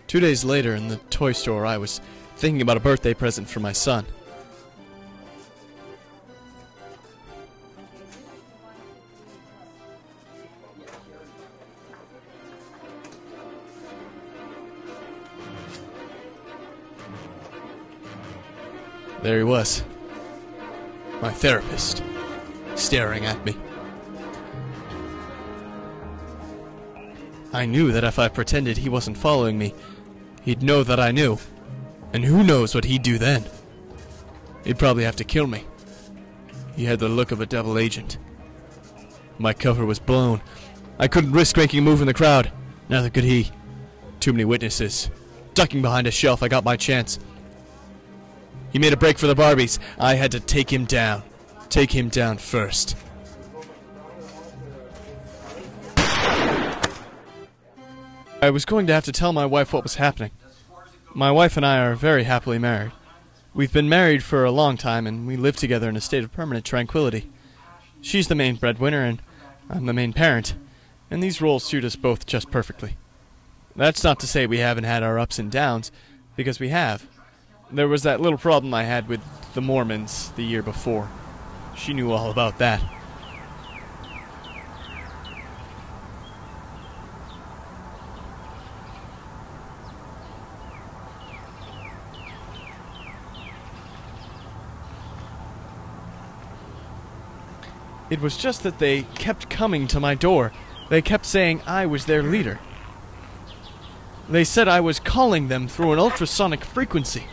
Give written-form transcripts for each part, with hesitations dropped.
2 days later, in the toy store, I was thinking about a birthday present for my son. There he was, my therapist, staring at me. I knew that if I pretended he wasn't following me, he'd know that I knew. And who knows what he'd do then? He'd probably have to kill me. He had the look of a double agent. My cover was blown. I couldn't risk making a move in the crowd. Neither could he. Too many witnesses. Ducking behind a shelf, I got my chance. He made a break for the Barbies. I had to take him down. Take him down first. I was going to have to tell my wife what was happening. My wife and I are very happily married. We've been married for a long time, and we live together in a state of permanent tranquility. She's the main breadwinner, and I'm the main parent, and these roles suit us both just perfectly. That's not to say we haven't had our ups and downs, because we have. There was that little problem I had with the Mormons the year before. She knew all about that. It was just that they kept coming to my door. They kept saying I was their leader. They said I was calling them through an ultrasonic frequency.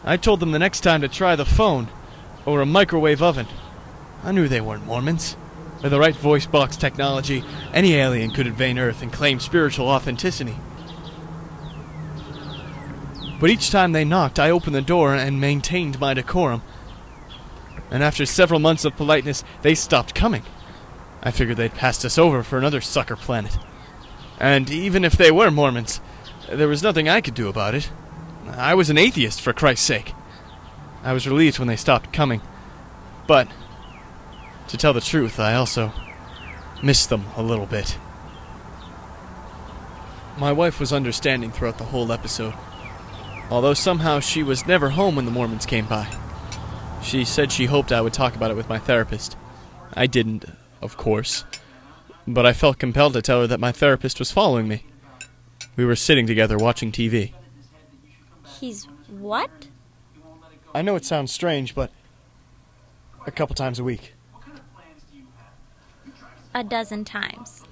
I told them the next time to try the phone, or a microwave oven. I knew they weren't Mormons. With the right voice box technology, any alien could invade Earth and claim spiritual authenticity. But each time they knocked, I opened the door and maintained my decorum. And after several months of politeness, they stopped coming. I figured they'd passed us over for another sucker planet. And even if they were Mormons, there was nothing I could do about it. I was an atheist, for Christ's sake. I was relieved when they stopped coming. But, to tell the truth, I also missed them a little bit. My wife was understanding throughout the whole episode, although somehow she was never home when the Mormons came by. She said she hoped I would talk about it with my therapist. I didn't, of course, but I felt compelled to tell her that my therapist was following me. We were sitting together watching TV. He's what? I know it sounds strange, but a couple times a week. A dozen times.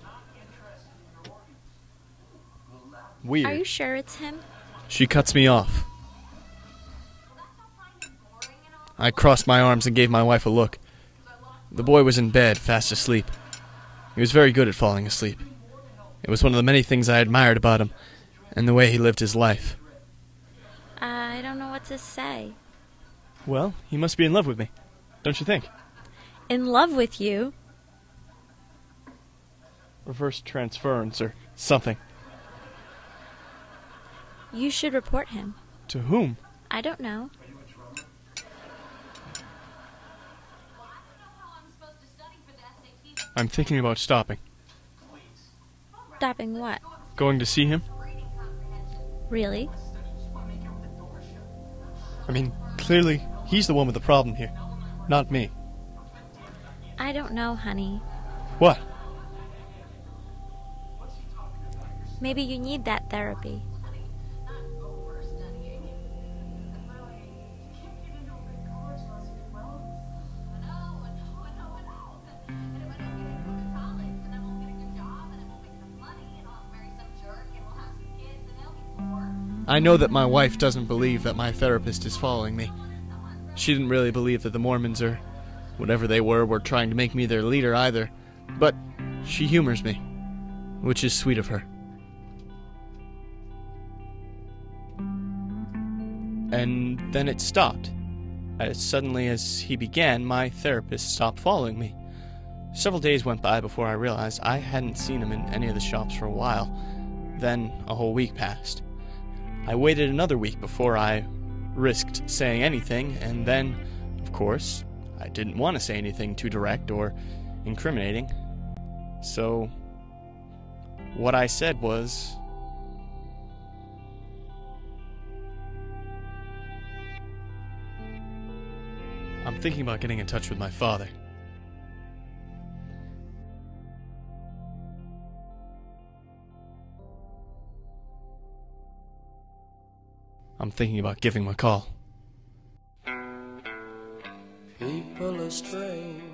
Weird. Are you sure it's him? She cuts me off. I crossed my arms and gave my wife a look. The boy was in bed, fast asleep. He was very good at falling asleep. It was one of the many things I admired about him, and the way he lived his life. I don't know what to say. Well, he must be in love with me, don't you think? In love with you? Reverse transference or something. You should report him. To whom? I don't know. I'm thinking about stopping. Stopping what? Going to see him? Really? I mean, clearly, he's the one with the problem here, not me. I don't know, honey. What? Maybe you need that therapy. I know that my wife doesn't believe that my therapist is following me. She didn't really believe that the Mormons, or whatever they were trying to make me their leader either. But she humors me, which is sweet of her. And then it stopped. As suddenly as he began, my therapist stopped following me. Several days went by before I realized I hadn't seen him in any of the shops for a while. Then a whole week passed. I waited another week before I risked saying anything, and then, of course, I didn't want to say anything too direct or incriminating. So What I said was... I'm thinking about getting in touch with my father. I'm thinking about giving him a call. People are strange.